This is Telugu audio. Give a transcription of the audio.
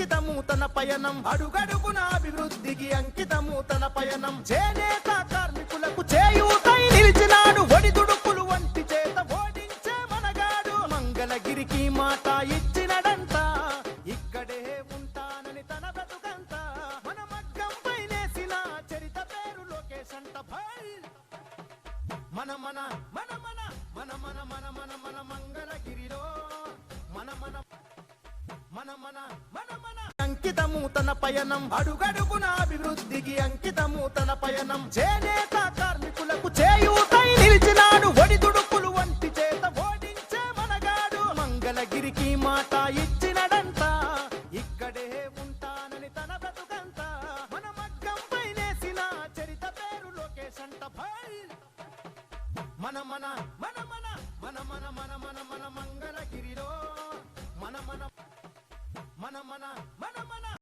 అంకితము తన పయనం అడుగడుగున అభివృద్ధికి అంకితము తన పయనం చేనేత కార్మికులకు చేయూతై నిలిచినాడు ఒడిదుడుకులు వంటి చేత ఓడించే మనగాడు మంగళగిరికి మాట ఇచ్చినడంట ఇక్కడే ఉంటానని తన బ్రతుకంతా మన మగ్గం పైనేసిన చరిత పేరు లోకేష్ అంట భై మన మన మన మన మన మన మన మన మన మంగళగిరిలో మన మన మన మన మన మన అంకితము తన పయనం అడుగడుగున అభివృద్ధికి అంకితము తన పయనం చేనేత కార్మికులకు చేయూతై నిలిచినాడు ఒడిదుడుకులు వంటి చేత ఓడించే మనగాడు మంగళగిరికి మాట ఇచ్చినడంట ఇక్కడే ఉంటానని తన బ్రతుకంతా మన మగ్గం పైనేసిన చరిత పేరు లోకేష్ అంట భై మన మన మన మన మన మన మన మన మన మంగళగిరిలో మన మన మన మన మన